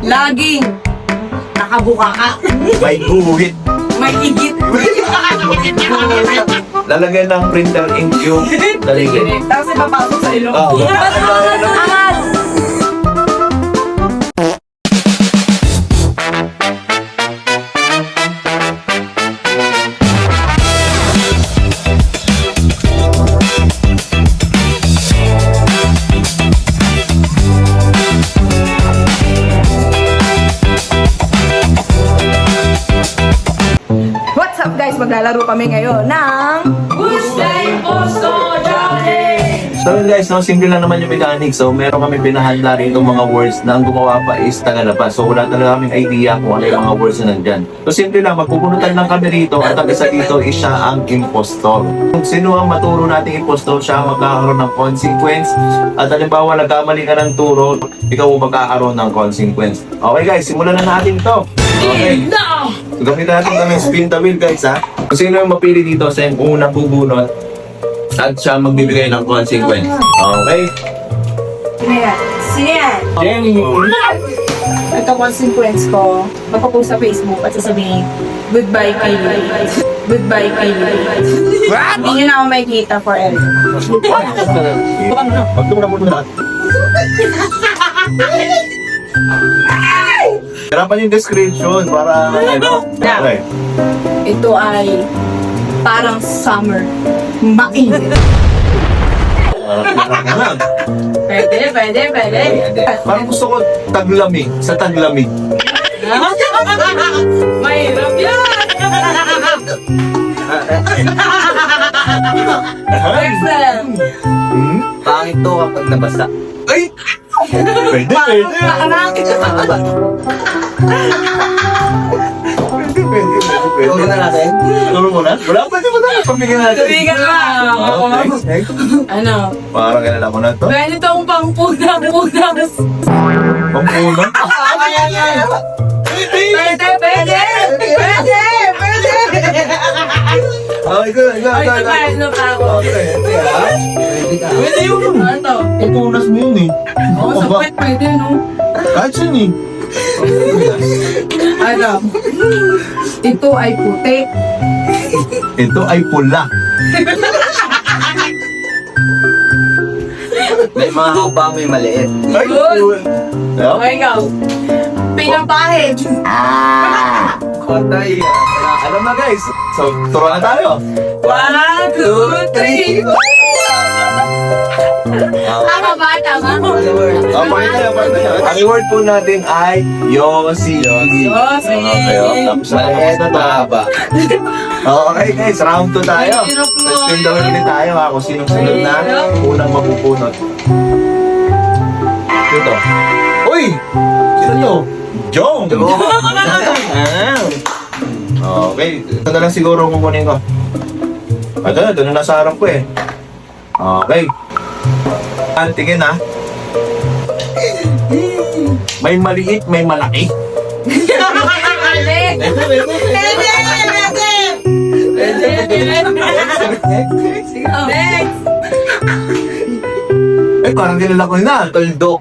Laging nakabuka ka. May guhit. May higit. Lalagyan ng printer ink yung daligid. Tapos ipapasok sa ilong. Oh. Angat! What's up guys? Maglalaro kami ngayon ng Tuesday Posto Challenge! So yun guys, no, simple lang naman yung mechanics. So meron kami pinahanda rin itong mga words na ang gumawa pa is tagalabas. So wala talaga kaming idea kung ano yung mga words na nandyan. So simple lang, magpupunutan lang kami rito at ang isa dito is siya ang impostor. Kung sino ang maturo nating impostor, siya ang magkakaroon ng consequence. At halimbawa, nagkamali ka ng turo, ikaw ang magkakaroon ng consequence. Okay guys, simulan na natin to. Okay. Gamitin natin kami spin the wheel guys ha. Kung sino yung mapili dito sa yung unang bubunot at siya magbibigay ng consequence. Okay? Sino yan? Sino yan? Jenny! Ito consequence ko, magpapost sa Facebook at sasabihin, goodbye kay you. Goodbye kay you. What? Hindi nyo na ako makikita forever. Magturo na muna. Hirapan yung description para ano. Okay. Ito ay parang summer. Mainit. Pwede. Parang gusto ko taglamig. Sa taglamig. Mahirap yan! Excellent! Pangit to kapag nabasa. Ay! Pwede. Turo na natin. Turo mo na? Wala pa, di ba tayo? Pamigyan natin. Tubigan ka! Okay. Ano? Parang kilala ko na to. Pwede itong pangpunang-punang. Pampuna? Pwede! Oh, ikaw. Ay, ano pa ako? Pwede yun. Ano to? Pampunas mo yun eh. Oo, sa puwet pwede, no? Kahit saan eh. Ano? Ito ay puti. Ito ay pula. May mga haba, may maliit. Ay, Good. Yeah. Okay, ikaw. Pinapahid. Patay. Alam na guys. So, turuan na tayo. 1, 2, 3. Tama ba? Tama? Ang word po natin ay Yossi. Yossi. Okay, tapos Maliit na na to. mahaba. Okay guys, round 2 tayo. Ang hirap mo. Let's spin the wheel ulit tayo ha, kung sinong sunod na unang mapupunot. Ito. Uy! Sino to? Jong! Okay, ito na lang siguro kukunin ko. Ito na nasa harap ko eh. Okay. Tingin ha. May maliit, may malaki. Next! Eh, parang kilala ko na. Tuldok.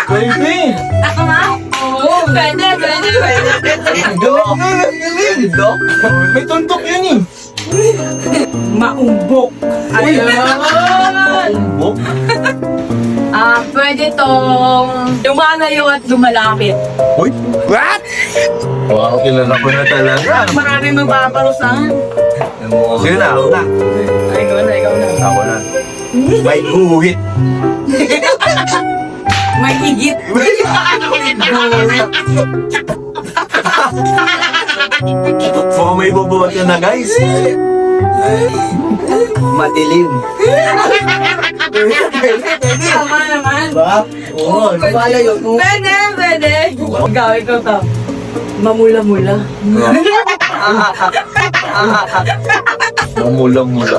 Baby! Tama? Oo, pwede. Tuldok! Tuldok? May tuldok yun eh. Maumbok. Ayun! Tuldok? Pwede tong lumalayo at lumalapit. Uy! What? Wow, kilala ko na talaga. Maraming magpaparusahan. Sige na, ako na. Ay, ikaw na. Ako na. May guhit. May higit. Mukhang may bubuhat ka na guys. Madilim. Tama naman. Ba? Oo. Malayo mo. Pwede. Ikaw to. Mamula-mula. Mamula-mula.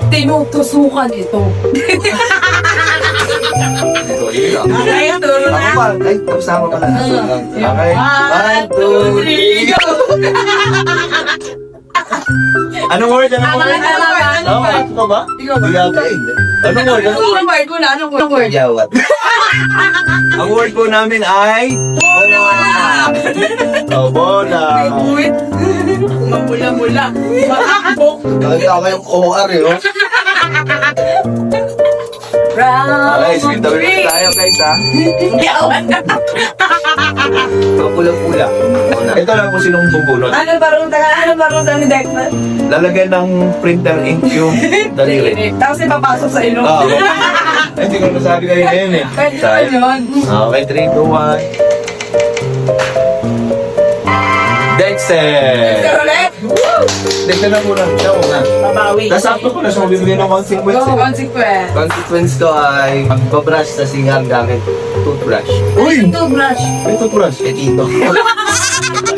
Tinutusukan ito. Okay, turo Ako na. pa. Ay, tapos pa na. Okay. 1, 2, 3, go! Anong word? Anong word? Anong word? Ikaw ba? Ikaw ba? Hindi yata. Anong word? Anong word ko na? Anong word? Jawat. Ang word po namin ay... Oh, bola. Wait. Mamula-mula. Makakabok. Nakita ko yung OR eh, oh. Okay, sige, tawin na tayo guys ha. Mapula-pula. Ito lang po sinong bubunot. Ano parang sa ni Dexter? Lalagyan ng printer ink yung daliri. Tapos ipapasok sa ilong. Oo. Hindi ko nasabi kayo na yun eh. Pwede Tayo. yun. Okay, 3, 2, 1. Dexter! Ulit. Dexter na muna. Siya muna. Babawi. Nasakto ko na siya mabibigyan ng 1 sequence Go, eh. consequence. Consequence ko ay magbabrush sa singar gamit toothbrush. Uy! Toothbrush. Ito brush. Ito.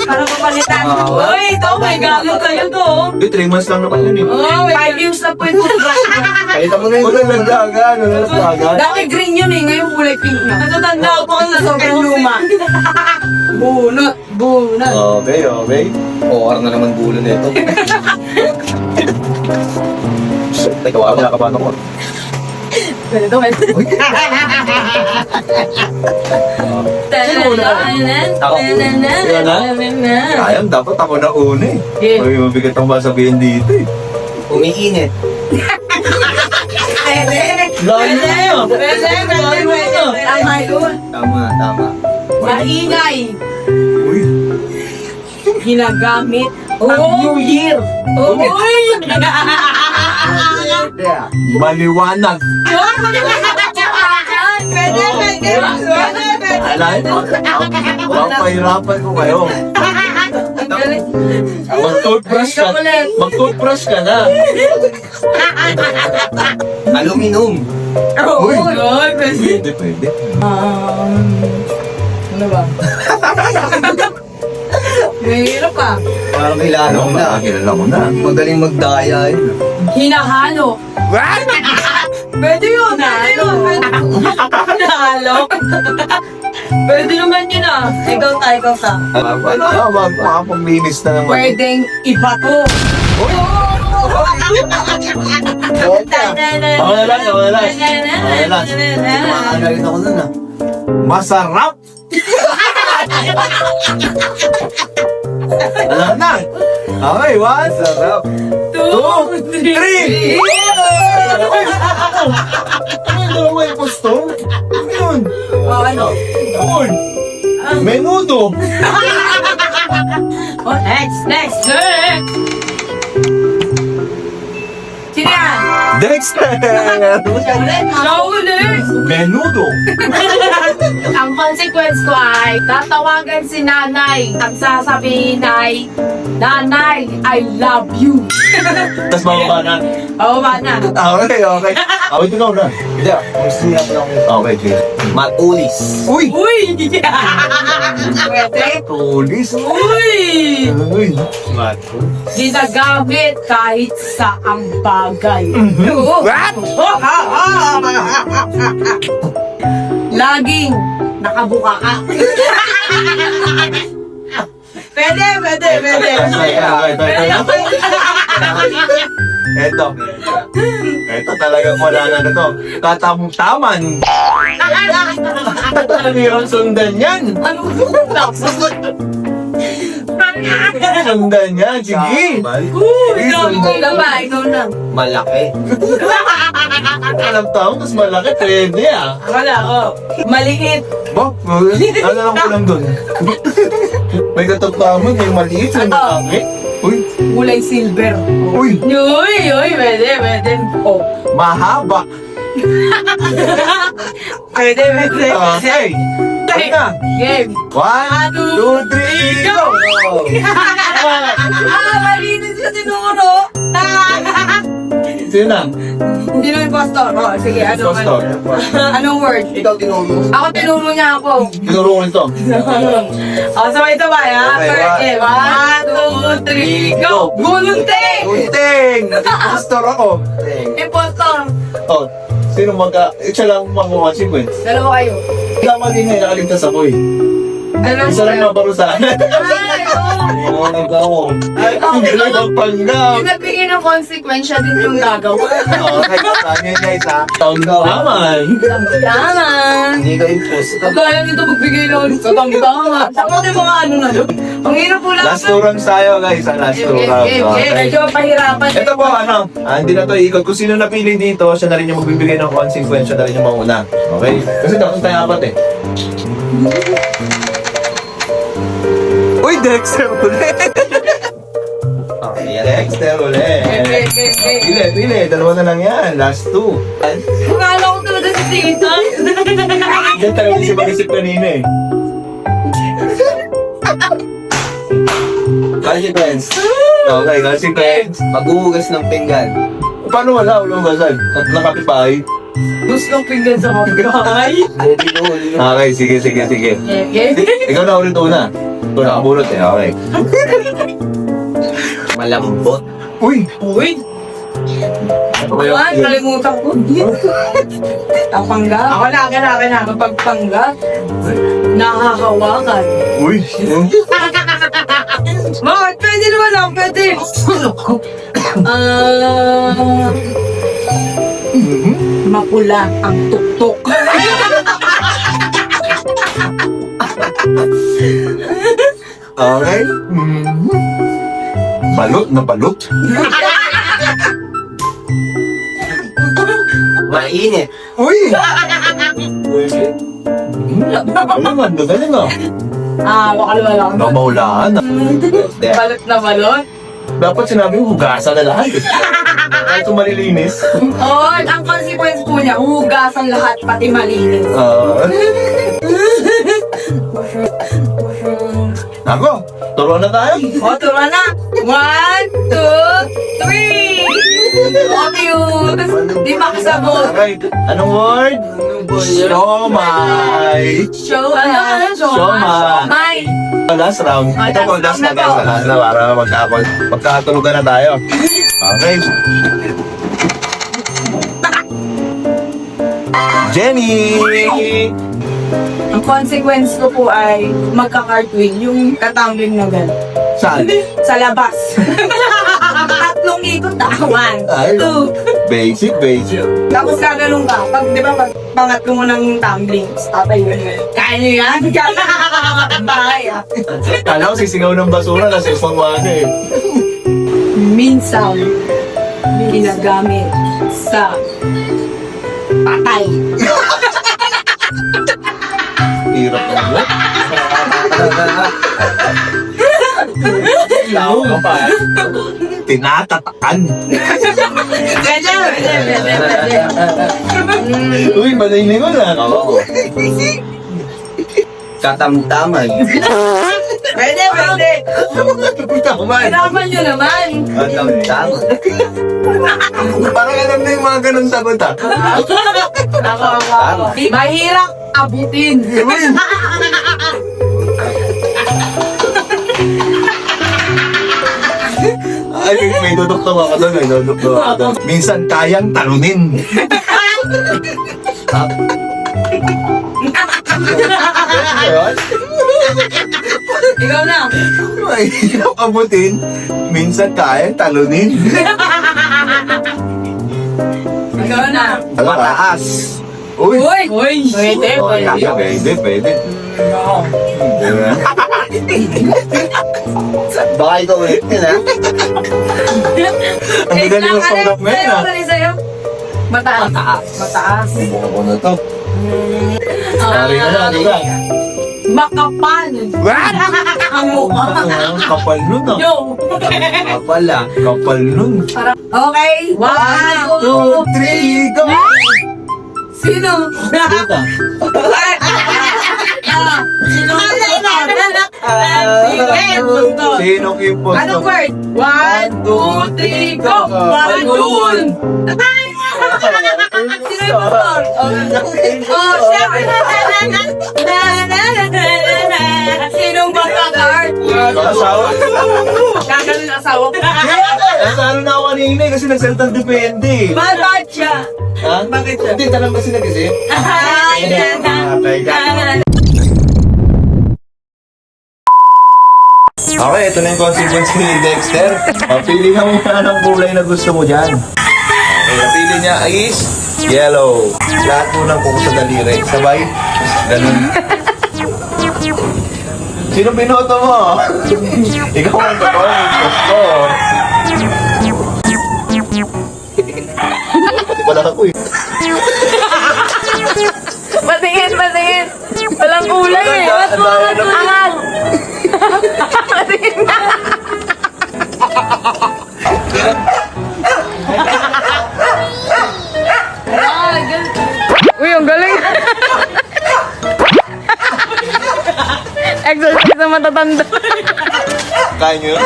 Para mapalitan. Ah. Uy, ito, may gamit kayo to. 3 months lang naman yun eh. Oh, 5 years na po yung toothbrush. Kahit mo na Huwag kang nagdagan. Nagdagan. Dati green yun eh, ngayon kulay pink na. Natatanda ko pa kasi na sobrang luma. Bunot, bunot. Okay, okay. OR na naman gulo na ito. Teka, wala ka ba ako? Pwede to, pwede. Sino muna ka? Ako. Ikaw na? Sayang, dapat ako na una eh. Yeah. Uy, mabigat ang sabihin dito eh. Umiinit. Layo na! Pwede. Tama yun. Tama. Maingay. Uy, Ginagamit. New Year! Uy! Maliwanag! Pwede. Alay mo, papahirapan ko kayo. Ang galing. Mag-toothbrush ka. Chocolate. Mag-toothbrush ka na. Aluminum. Uy, pwede. Pwede. Ano ba? Mahirap pa. Parang kilala ko na. Kilala ko na. Magaling magdaya yun. Hinahalo. Pwede yun. Hinahalo. Pwede naman yun ah. Ikaw sa. Makapaglinis na naman. Pwedeng ibato. Ako na lang. Kumakaan na rin ako nun ah. Masarap! Alam na! Okay, 1, sarap. 2, 3! Ano yung gusto? Ano yun? Ano? Yun! Menudo! Next. Sino yan? Dexter! Ulit. Menudo! Ang consequence ko ay tatawagan si nanay at sasabihin ay, Nanay, I love you. Tapos bababa na. Oo, ba na? Okay. Okay, ito na. Hindi ah. Gusto niya pa lang. Okay, okay. Matulis. Uy! Uy! Pwede? Tulis! Uy! Uy! Ginagamit kahit sa ang bagay. What? Laging nakabuka ka. Pwede. Ito talagang wala na to. Katamtaman. Talagang sundan yan. Sundan yan. Sige. Ikaw na. Malaki. Alam tao, mas malaki. Pwede ah. Wala, maliit. Bok, alam ko lang dun. May katamtaman, may maliit, may malaki. Uy, Kulay silver. uy, Uy, pwede. Oh. mahaba. Pwede. Okay. Ano na? Game. 1, 2, 3, go! Malinis siya sinuro. Sino na? Sino yung impostor? Sige, Impostor. Anong word? Ikaw tinuro. Ako tinuro niya ako. Tinuro ko nito. Sabay ito ba, ha? Okay, 1, 2, 3, go! Gunting! Gunting! Impostor ako. Impostor! Oh, sino siya lang mag-1 sequence. Dalawa kayo. Kaya maging nakaligtas ako eh. Ano Isa lang nabarusahan. Ay, Oo, nag-ako. Ay, ang galing ang panggap. Yung nagbigay ng consequence din yung gagawin. Okay, saan yun guys ha? Tanggaw. Taman. Tama. Hindi ka impose. Kaya nito magbigay ng katang-tanga. Tama yung mga ano na yun. Ang hirap po lang. Last two rounds tayo guys, last two rounds. Okay. Medyo pahirapan. Ito po, hindi na to ikot. Kung sino napili dito, siya na rin yung magbibigay ng consequence, siya na rin yung mauna. Okay? Kasi dapat tayo apat eh. Uy, Dexter ulit! Okay, yan. Dexter ulit! Pili. Dalawa na lang yan. Last two. Akala ko talaga si Tita. Yan talaga si mag-isip kanina eh. Consequence. Okay, consequence. Maghuhugas ng pinggan. Paano wala? Walang gasan. Tatlong kapitbahay. Gusto ng pinggan sa kapitbahay. Okay, sige. Ikaw na ulit una. Ito nakabulot eh, okay. Malambot. Uy! Uy! Ayan, nalimutan ko. Ang panggap. Ako na. Mapagpanggap. Nakakawakan. Uy! Bakit? Pwede naman lang, pwede. Mapula ang tuktok. Okay. Balot na balot. Mainit. Uy! Galing ah. Wakalwa lang. Namaulaan ah. Balot na balot. Dapat sinabi mo, hugasan na lahat. Kahit kung malilinis. Oh, ang consequence po niya, hugasan lahat, pati malinis. Ako, turuan na tayo. O, turo na. 1, 2, 3. Okay, di makasabot. Okay, anong word? Siomay. Show, Siomay. Last round. Ito po, last na guys. Last na para magkakatulugan na tayo. Okay. Jenny! Ang consequence ko po ay magka-cartwheel, yung katambling na gano'n. Saan? Sa labas. Tatlong ikot na. 1, Ay, 2. basic. Tapos gagalong ka. Pag, di ba, pag pangatlo mo ng tumbling, tatay yun. Kaya nyo yan? Bahay ah. Kala ko sisigaw ng basura kasi pangwaga eh. Minsan, ginagamit sa patay. Hirap naman. Tao ka pa. Tinatatakan. Pwede. Uy, malinig ko na. Oo. Katamtaman. Pwede. Kailangan nyo naman. Katamtaman. Parang alam na yung mga ganun sagot ah. Mahirap abutin. Ay, may dudukto ako doon. Minsan kayang talunin. Ayun. Ikaw na. Mahirap abutin. Minsan kayang talunin. Ikaw na. Mataas. Uy! Pwede. Pwede. Diba? Baka ikaw ulit yun, ha? Ang galing ng panggap ngayon ah. Sa'yo. Mataas. Buka ko na to. Sorry na, di ba? Makapal. What? Ang mukha. Kapal nun ah. Yo. Kapal, ha? Kapal nun. Okay. 1, 2, 3, go! Sino? Dito. Sino imposto? Anong word? 1, 2, 3, go! Balloon! Sino yung motor? Oh, syempre! Sinong magkakart? Asawa? Gaganon ang asawa ko. Ano na ako kanina eh, kasi nagsaltang depende. Bakit siya? Ha? Bakit siya? Hindi, tanong kasi nag-isip. Ay, Okay, Okay, ito na yung consequence ni Dexter. Pili ka muna ng kulay na gusto mo dyan. Okay, napili niya is yellow. Lahat mo ng kuko sa daliri. Sabay. Ganun. Sino binoto mo? Ikaw ang totoo. Gusto. Pati pala ako eh. Patingin, patingin. Walang kulay eh. Angat. Patingin na. Uy, ang galing. Exercise na matatanda. Kaya nyo yun?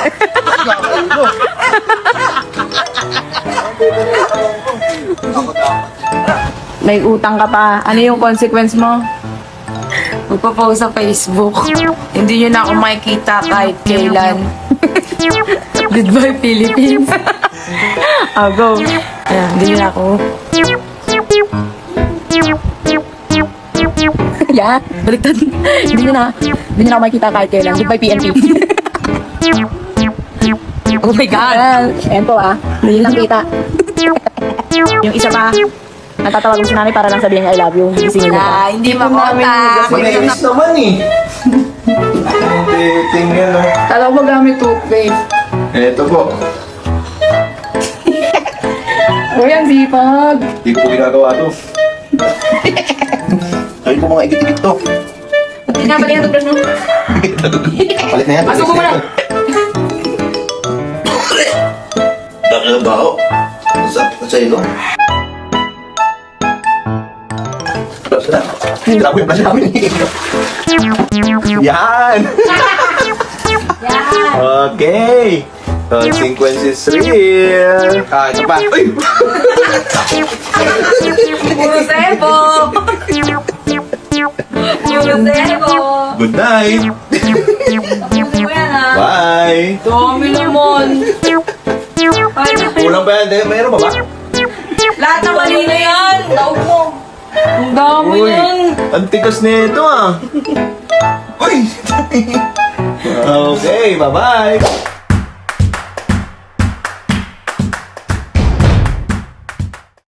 May utang ka pa. Ano yung consequence mo? Magpo-post sa Facebook. Hindi nyo na ako makikita kahit kailan. Goodbye, Philippines. Go. Ayan, hindi nyo na ako. Yeah, baliktad. Hindi nyo na ako makikita kahit kailan. Goodbye, PNP. Oh my God. Ayan po hindi nyo lang kita. Yung isa pa, natatawag ko si nanay para lang sabihin niya I love you. Gisingin niyo pa. Hindi makotak. Malinis naman eh. Tingnan no. Kala ko magamit toothpaste. Eto po. Uy, ang sipag. Hindi ko po ginagawa to. Sabi ko mga igit-igit to. Tinabali ang toothbrush mo. Palit na yan. Pasok mo na. Dami ng bao. Sa sa'yo, no? Grabe yung pala namin. Yan! Okay! Consequence is real! Ito pa. Uy! Puro sebo. Puro sebo. Good night! Bye! Dami naman. Kulang ba yan? Mayroon ba ba? Lahat ng kanina yan. Daog mo. Ang dami Uy! yan. Ang tigas nito ah! Uy! Okay, bye-bye!